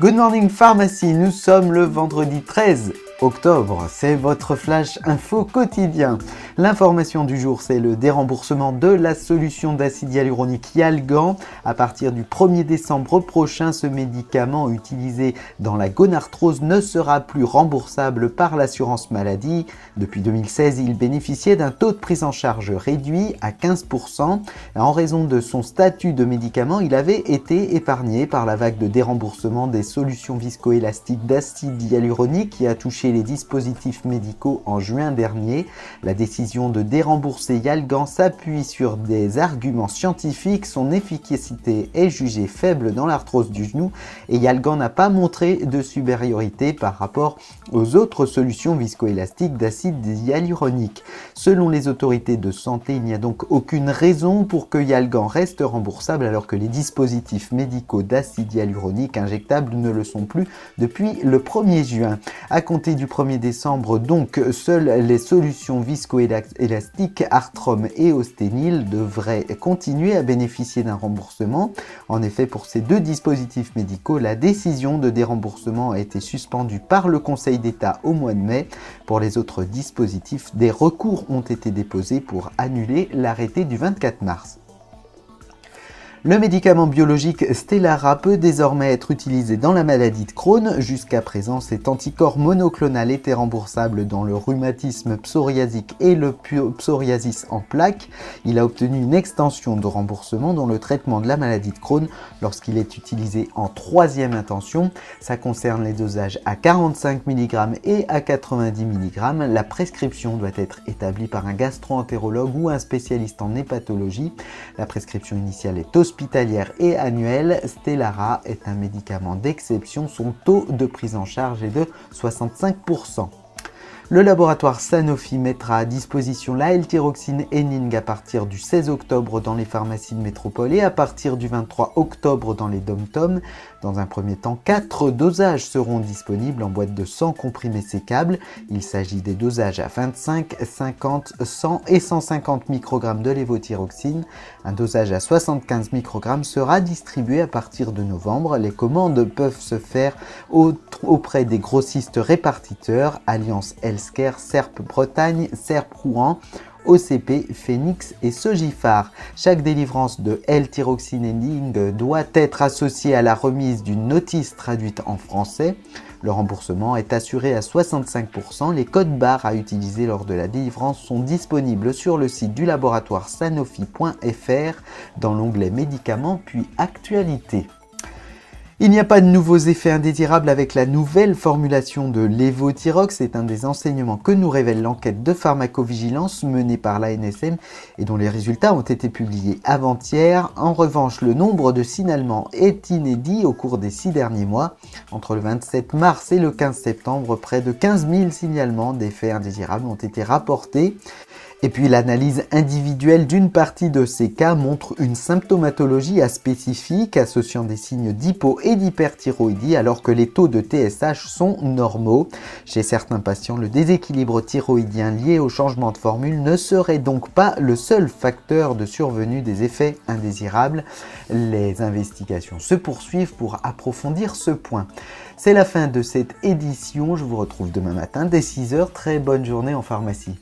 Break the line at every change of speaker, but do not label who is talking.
Good Morning Pharmacie, nous sommes le vendredi 13 octobre, c'est votre flash info quotidien. L'information du jour, c'est le déremboursement de la solution d'acide hyaluronique Yalgan. À partir du 1er décembre prochain, ce médicament utilisé dans la gonarthrose ne sera plus remboursable par l'assurance maladie. Depuis 2016, il bénéficiait d'un taux de prise en charge réduit à 15%. En raison de son statut de médicament, il avait été épargné par la vague de déremboursement des solutions viscoélastiques d'acide hyaluronique qui a touché les dispositifs médicaux en juin dernier. La décision de dérembourser Yalgan s'appuie sur des arguments scientifiques. Son efficacité est jugée faible dans l'arthrose du genou et Yalgan n'a pas montré de supériorité par rapport aux autres solutions viscoélastiques d'acide hyaluronique. Selon les autorités de santé, il n'y a donc aucune raison pour que Yalgan reste remboursable alors que les dispositifs médicaux d'acide hyaluronique injectable ne le sont plus depuis le 1er juin. À compter du 1er décembre, donc, seules les solutions viscoélastiques Artrom et Osténil devraient continuer à bénéficier d'un remboursement. En effet, pour ces deux dispositifs médicaux, la décision de déremboursement a été suspendue par le Conseil d'État au mois de mai. Pour les autres dispositifs, des recours ont été déposés pour annuler l'arrêté du 24 mars. Le médicament biologique Stelara peut désormais être utilisé dans la maladie de Crohn. Jusqu'à présent, cet anticorps monoclonal était remboursable dans le rhumatisme psoriasique et le psoriasis en plaques. Il a obtenu une extension de remboursement dans le traitement de la maladie de Crohn lorsqu'il est utilisé en troisième intention. Ça concerne les dosages à 45 mg et à 90 mg. La prescription doit être établie par un gastro-entérologue ou un spécialiste en hépatologie. La prescription initiale est hospitalière et annuelle. Stelara est un médicament d'exception. Son taux de prise en charge est de 65%. Le laboratoire Sanofi mettra à disposition la L-thyroxine Ening à partir du 16 octobre dans les pharmacies de métropole et à partir du 23 octobre dans les DOM-TOM. Dans un premier temps, 4 dosages seront disponibles en boîte de 100 comprimés sécables. Il s'agit des dosages à 25, 50, 100 et 150 microgrammes de lévothyroxine. Un dosage à 75 microgrammes sera distribué à partir de novembre. Les commandes peuvent se faire auprès des grossistes répartiteurs Alliance Healthcare, Serp Bretagne, Serp Rouen, OCP, Phoenix et Sogifar. Chaque délivrance de L-thyroxine Ening doit être associée à la remise d'une notice traduite en français. Le remboursement est assuré à 65%. Les codes barres à utiliser lors de la délivrance sont disponibles sur le site du laboratoire sanofi.fr dans l'onglet médicaments puis actualités. Il n'y a pas de nouveaux effets indésirables avec la nouvelle formulation de lévothyrox. C'est un des enseignements que nous révèle l'enquête de pharmacovigilance menée par l'ANSM et dont les résultats ont été publiés avant-hier. En revanche, le nombre de signalements est inédit au cours des 6 derniers mois. Entre le 27 mars et le 15 septembre, près de 15 000 signalements d'effets indésirables ont été rapportés. Et puis l'analyse individuelle d'une partie de ces cas montre une symptomatologie aspécifique associant des signes d'hypo et d'hyperthyroïdie alors que les taux de TSH sont normaux. Chez certains patients, le déséquilibre thyroïdien lié au changement de formule ne serait donc pas le seul facteur de survenue des effets indésirables. Les investigations se poursuivent pour approfondir ce point. C'est la fin de cette édition. Je vous retrouve demain matin dès 6h. Très bonne journée en pharmacie.